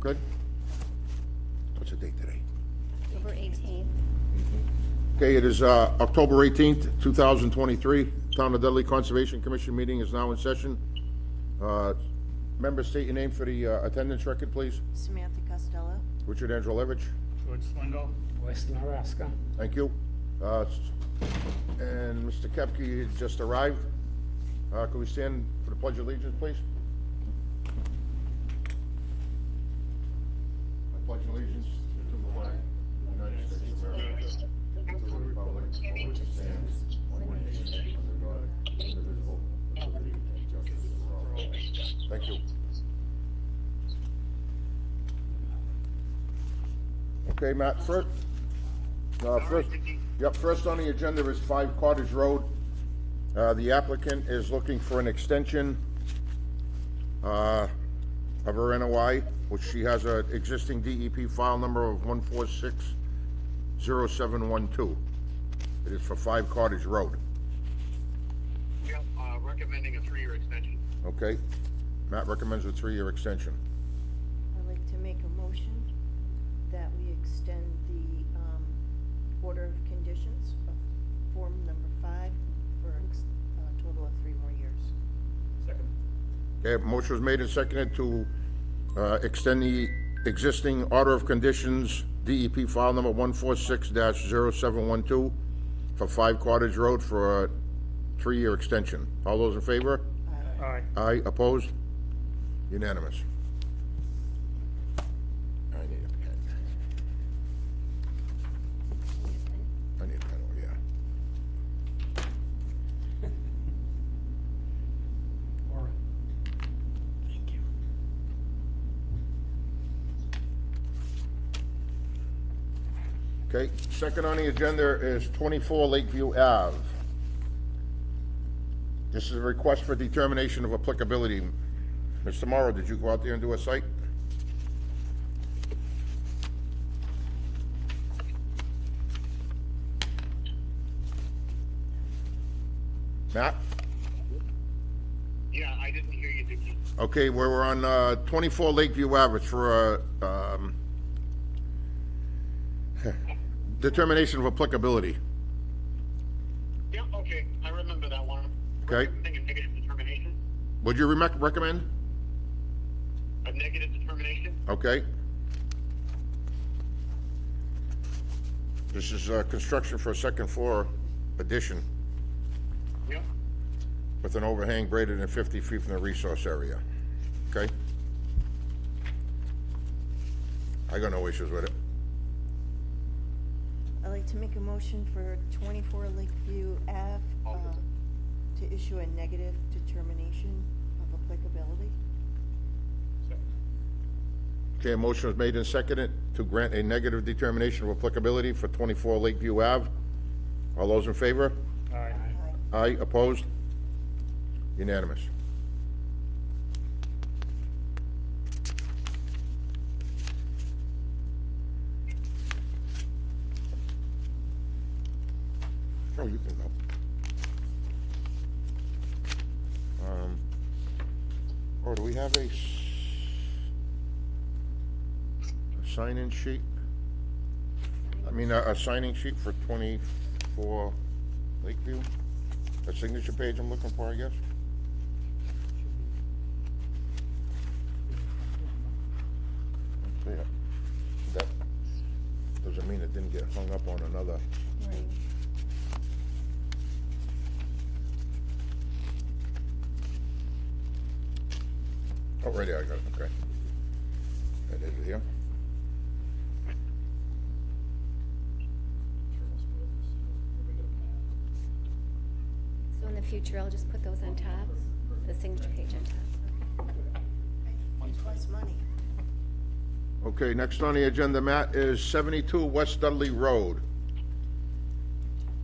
We're good? What's the date today? October 18th. Okay, it is October 18th, 2023. Town of Dudley Conservation Commission meeting is now in session. Members, state your name for the attendance record, please. Samantha Costello. Richard Angelevich. George Swindle. West Nebraska. Thank you. And Mr. Kepke just arrived. Could we stand for the Pledge of Allegiance, please? I pledge allegiance to the flag of the United States of America, to the republic for which it stands, one nation, under God, indivisible, with liberty and justice for all. Thank you. Okay, Matt, first on the agenda is 5 Cottage Road. The applicant is looking for an extension of her NOI, which she has an existing DEP file number of 1460712. It is for 5 Cottage Road. Yep, recommending a 3-year extension. Okay? Matt recommends a 3-year extension. I'd like to make a motion that we extend the order of conditions of form number 5 for a total of 3 more years. Second. Okay, motion was made and seconded to extend the existing order of conditions, DEP file number 146-0712 for 5 Cottage Road for a 3-year extension. All those in favor? Aye. Aye, opposed? Unanimous. I need a pen. I need a pen, oh yeah. Laura. Thank you. Okay, second on the agenda is 24 Lakeview Ave. This is a request for determination of applicability. Mr. Morrow, did you go out there and do a site? Matt? Yeah, I didn't hear you, Dickie. Okay, we're on 24 Lakeview Ave. It's for determination of applicability. Yeah, okay, I remember that one. Okay. Recommending a negative determination. Would you recommend? A negative determination? Okay. This is construction for a second floor addition Yep. with an overhang greater than 50 feet from the resource area. Okay? I got no issues with it. I'd like to make a motion for 24 Lakeview Ave to issue a negative determination of applicability. Second. Okay, a motion was made and seconded to grant a negative determination of applicability for 24 Lakeview Ave. All those in favor? Aye. Aye, opposed? Unanimous. Oh, you can go. Oh, do we have a sign-in sheet? I mean, a signing sheet for 24 Lakeview? A signature page I'm looking for, I guess? Yeah. That doesn't mean it didn't get hung up on another. Right. Oh, right there, I got it, okay. That is it here. So in the future, I'll just put those on top, the signature page on top. It's less money. Okay, next on the agenda, Matt, is 72 West Dudley Road.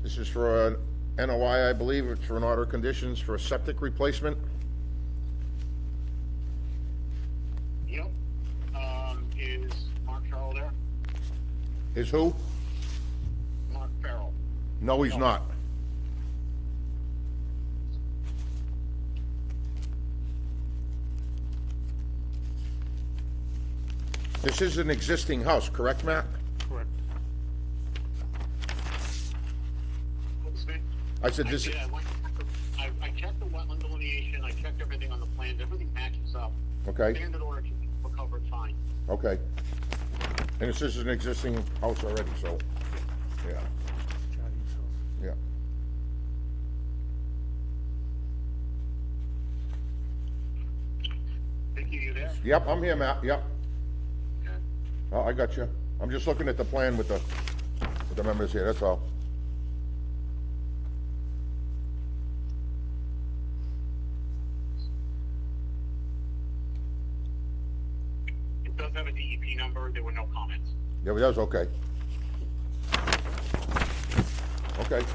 This is for an NOI, I believe. It's for an order of conditions for a septic replacement. Yep. Is Mark Farrell there? Is who? Mark Farrell. No, he's not. This is an existing house, correct, Matt? Correct. What's that? I said this, did. I checked the wetland delineation, I checked everything on the plans, everything matches up. okay, Standard order were covered fine. okay. And this is an existing house already, so, yeah, Charlie's house. yeah. Vicky, you there? Yep, I'm here, Matt, yep. Okay. Oh, I got you. I'm just looking at the plan with the members here, that's all. It does have a DEP number, there were no comments. Yeah, but that was okay. Okay.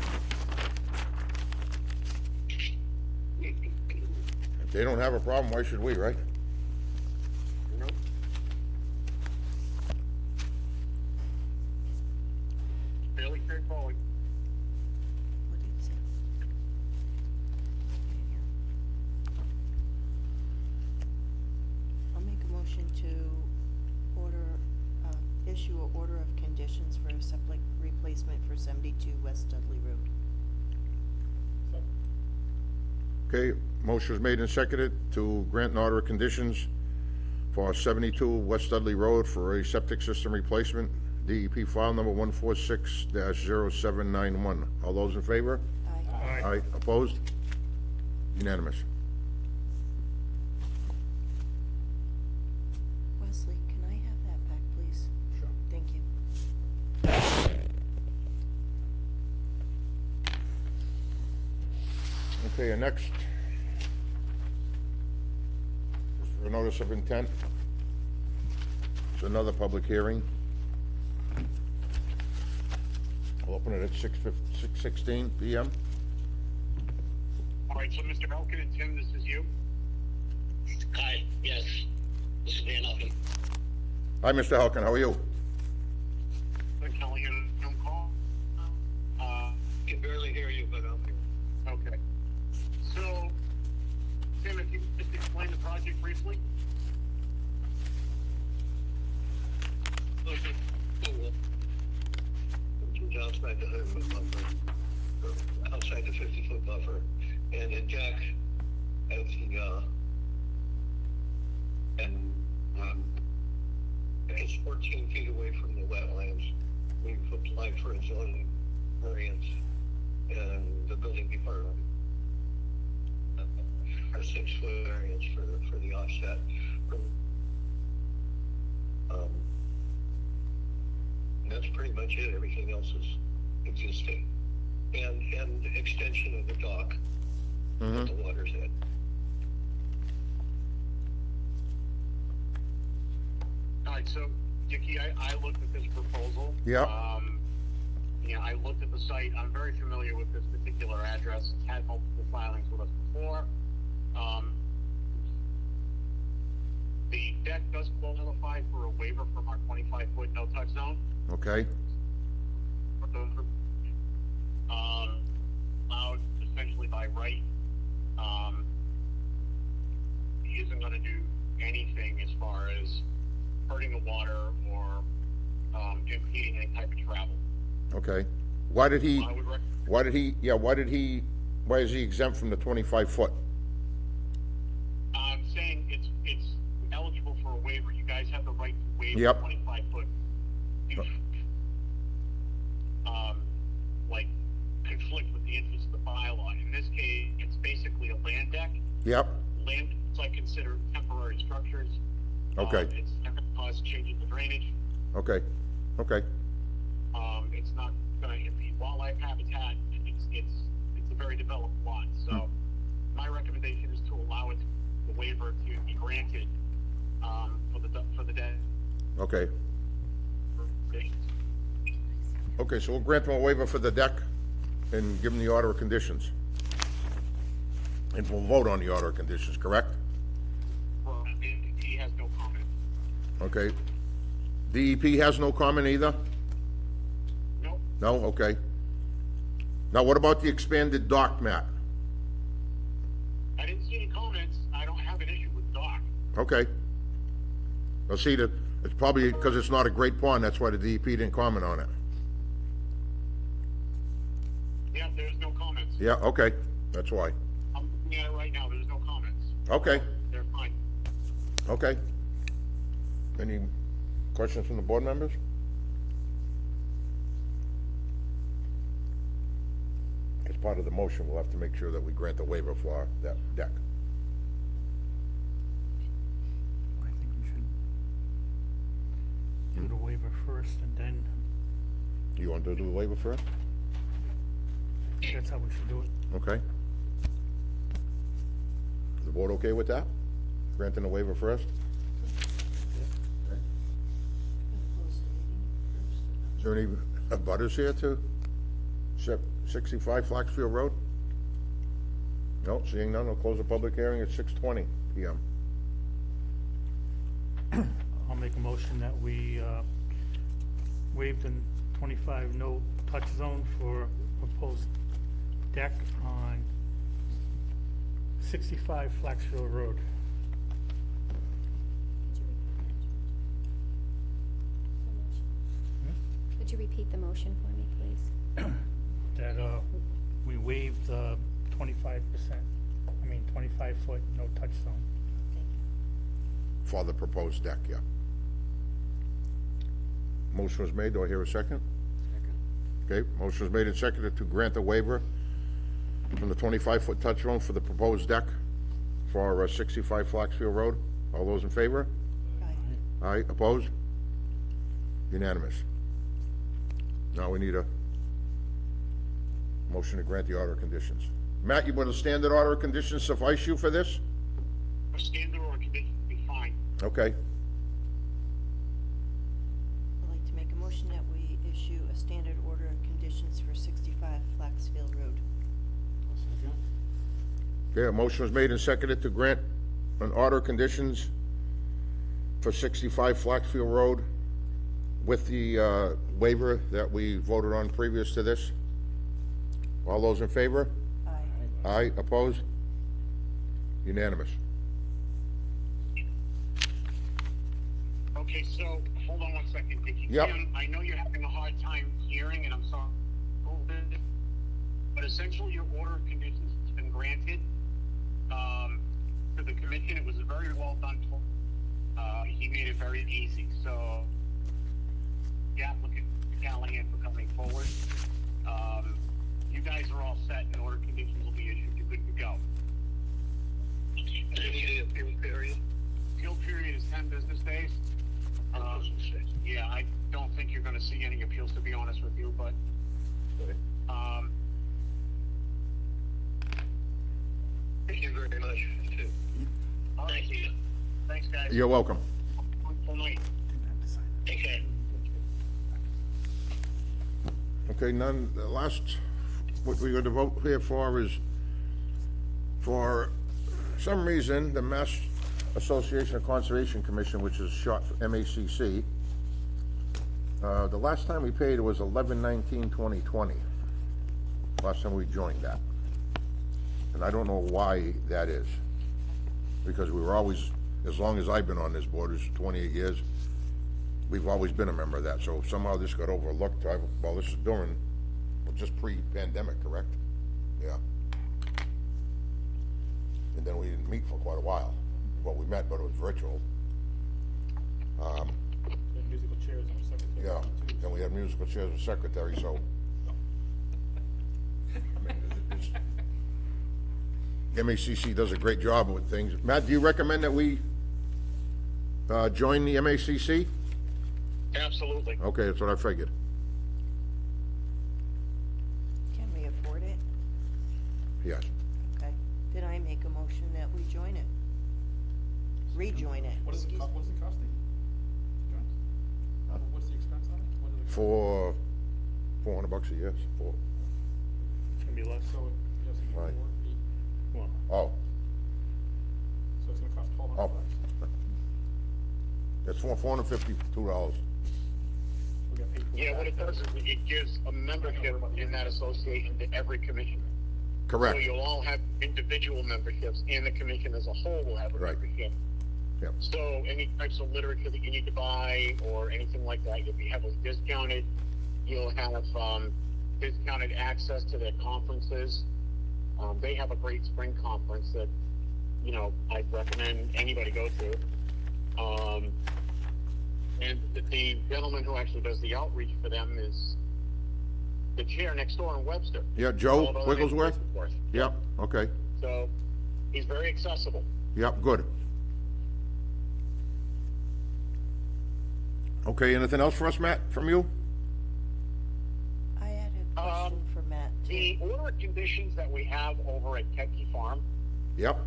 If they don't have a problem, why should we, right? Nope. Fairly straightforward. What did it say? I'll make a motion to issue an order of conditions for a septic replacement for 72 West Dudley Road. Okay, motion was made and seconded to grant an order of conditions for 72 West Dudley Road for a septic system replacement, DEP file number 146-0791. All those in favor? Aye. Aye. Opposed? Unanimous. Wesley, can I have that back, please? Sure. Thank you. Okay, and next is for a notice of intent. It's another public hearing. I'll open it at 6:16 PM. All right, so Mr. Elkin and Tim, this is you? Hi, yes. This is Dan Elkin. Hi, Mr. Halkin, how are you? Been calling in on call. Can barely hear you, but I'm here. Okay. So, Tim, if you could just explain the project briefly? Okay. Which is outside the 100-foot buffer, or outside the 50-foot buffer, and the deck at the, it's 14 feet away from the wetlands. We've applied for a zoning variance, and the building department, a 6-foot variance for the offset from, and that's pretty much it. Everything else is existing. And extension of the dock at the water's edge. All right, so, Dickie, I looked at this proposal. Yeah. I looked at the site. I'm very familiar with this particular address. It's had multiple filings with us before. The deck does qualify for a waiver from our 25-foot no-touch zone. Okay, Allowed essentially by right. He isn't gonna do anything as far as hurting the water or, impeding any type of travel. okay. Why is he exempt from the 25-foot? I'm saying it's eligible for a waiver. You guys have the right to waive the Yep. 25-foot. Like, conflict with the interest of the bylaw. In this case, it's basically a land deck. Yep, Land, I consider temporary structures. okay, It's not gonna cause changes to drainage. okay, okay, It's not gonna impede wildlife habitat. It's a very developed lot. So my recommendation is to allow the waiver to be granted, for the dead. okay. Okay, so we'll grant him a waiver for the deck and give him the order of conditions. And we'll vote on the order of conditions, correct? Well, he has no comment. Okay. DEP has no comment either? Nope. No? Okay. Now, what about the expanded dock, Matt? I didn't see any comments. I don't have an issue with dock. Okay. Now, see, It's probably because it's not a great pond, that's why the DEP didn't comment on it. Yeah, there's no comments. Yeah, okay, that's why. I'm looking at it right now, there's no comments. Okay, They're fine. okay. Any questions from the board members? As part of the motion, we'll have to make sure that we grant the waiver for that deck. I think we should do the waiver first and then, You want to do the waiver first? that's how we should do it. Okay. Is the board okay with that? Granting the waiver first? Is there any butters here to 65 Flaxfield Road? No, seeing none, I'll close the public hearing at 6:20 PM. I'll make a motion that we, waive the 25 no touch zone for proposed deck on 65 Flaxfield Road. Could you repeat the motion for me, please? That, we waive the 25%, 25-foot no touch zone. For the proposed deck, yeah. Motion was made, do I hear a second? Okay, motion was made and seconded to grant the waiver from the 25-foot touch zone for the proposed deck for 65 Flaxfield Road. All those in favor? Aye. Aye, opposed? Unanimous. Now we need a motion to grant the order of conditions. Matt, you want a standard order of conditions suffice you for this? A standard or condition would be fine. Okay, I'd like to make a motion that we issue a standard order of conditions for 65 Flaxfield Road. okay, a motion was made and seconded to grant an order of conditions for 65 Flaxfield Road with the waiver that we voted on previous to this. All those in favor? Aye. Aye, opposed? Unanimous. Okay, so, hold on one second, if you Yep. can, I know you're having a hard time hearing, and I'm sorry, but essentially your order of conditions has been granted, to the commission. It was very well done. He made it very easy, so, the applicant, Callahan, for coming forward. You guys are all set, and order conditions will be issued, you're good to go. Do you need an appeal period? Appeal period is 10 business days. Yeah, I don't think you're gonna see any appeals, to be honest with you, but, Thank you very much, too. all right. Thank you. Thanks, guys. You're welcome. Wonderful night. Take care. Okay, none, the last, what we're going to vote here for is, for some reason, the Mass Association of Conservation Commission, which is short for MACC, the last time we paid it was 11/19/2020. Last time we joined that. And I don't know why that is. Because we were always, as long as I've been on this board, it's 28 years, we've always been a member of that, so somehow this got overlooked. Well, this is during, well, just pre-pandemic, correct? Yeah. And then we didn't meet for quite a while. Well, we met, but it was virtual. Musical chairs and secretary. Yeah, then we had musical chairs with secretary, so. I mean, MACC does a great job with things. Matt, do you recommend that we, join the MACC? Absolutely. Okay, that's what I figured. Can we afford it? Yes. Okay. Then I make a motion that we join it. Rejoin it. What is it, Excuse me. what's it costing? What's the expense on it? What is it? For $400 a year, for, It's gonna be less. So it doesn't even Right. work, Well, oh, so it's gonna cost $1,200. it's for $452. We got paid for Yeah, what it does is it gives a membership in that association to every commission. So Correct. you'll all have individual memberships, and the commission as a whole will have a Right. membership. Yep. So any types of literature that you need to buy or anything like that, you'll be heavily discounted. You'll have discounted access to their conferences. They have a great spring conference that, you know, I'd recommend anybody go to. And the gentleman who actually does the outreach for them is the chair next door in Webster. Yeah, Joe Although Wigglesworth? Wigglesworth. Yep, okay, So he's very accessible. yep, good. Okay, anything else for us, Matt, from you? I had a question for Matt, The too. order of conditions that we have over at Ketke Farm, Yep,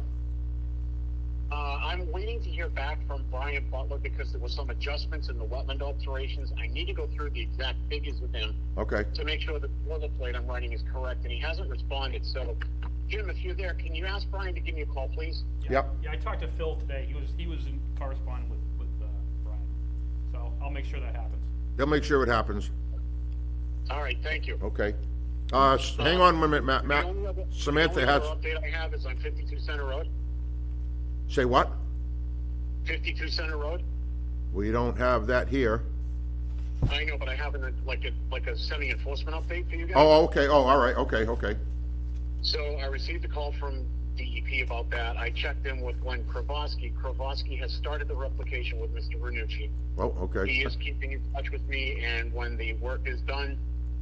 I'm waiting to hear back from Brian Butler because there was some adjustments in the wetland alterations. I need to go through the exact figures with him okay. to make sure the boilerplate I'm writing is correct, and he hasn't responded. So, Jim, if you're there, can you ask Brian to give me a call, please? Yep. Yeah, I talked to Phil today. He was in corresponding with Brian. So I'll make sure that happens. They'll make sure it happens. All right, thank you. Okay. Hang on a minute, Matt. The only other- Samantha the has, only other update I have is on 52 Center Road. say what? 52 Center Road. We don't have that here. I know, but I have like a semi-enforcement update for you guys. Oh, okay, oh, all right, okay, okay. So I received a call from DEP about that. I checked in with Glenn Kravosky. Kravosky has started the replication with Mr. Renucci. Oh, okay. He is keeping in touch with me, and when the work is done,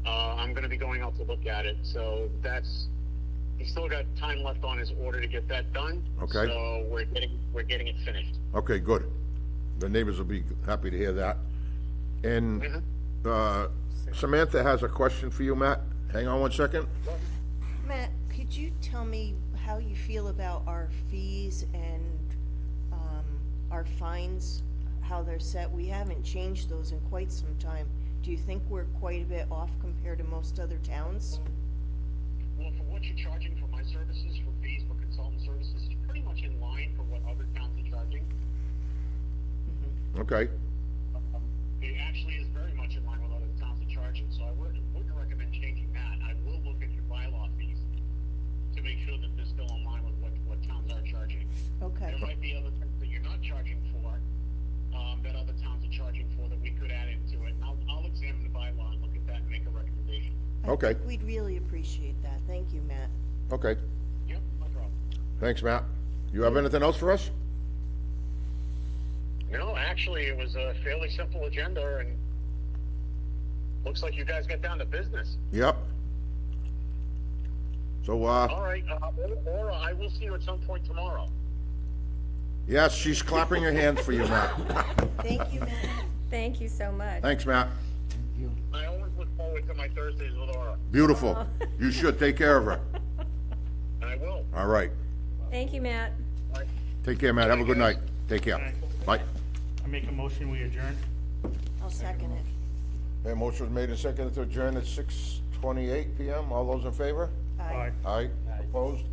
I'm going to be going out to look at it. So he's still got time left on his order to get that done. Okay. So we're getting it finished. Okay, good. The neighbors will be happy to hear that. And, Samantha has a question for you, Matt. Hang on one second. Matt, could you tell me how you feel about our fees and, our fines, how they're set? We haven't changed those in quite some time. Do you think we're quite a bit off compared to most other towns? Well, for what you're charging for my services, for fees for consultant services, it's pretty much in line for what other towns are charging. Okay, It actually is very much in line with other towns are charging, so I wouldn't recommend changing that. I will look at your bylaw fees to make sure that they're still in line with what towns are charging. Okay, There might be other things that you're not charging for, that other towns are charging for that we could add into it, and I'll examine the bylaw and look at that and make a recommendation. okay, we'd really appreciate that. Thank you, Matt. okay. Yep, no problem. Thanks, Matt. You have anything else for us? No, actually, it was a fairly simple agenda, and looks like you guys got down to business. Yep. So, All right, or I will see you at some point tomorrow. yes, she's clapping her hands for you, Matt. Thank you, Matt. Thank you so much. Thanks, Matt. I always look forward to my Thursdays with Aura, Beautiful. You should take care of her. and I will. All right. Thank you, Matt. All right. Take care, Matt. Have a good night. Take care. Bye. I make a motion, we adjourn. I'll second it. Okay, motion was made and seconded to adjourn at 6:28 PM. All those in favor? Aye. Aye. Opposed?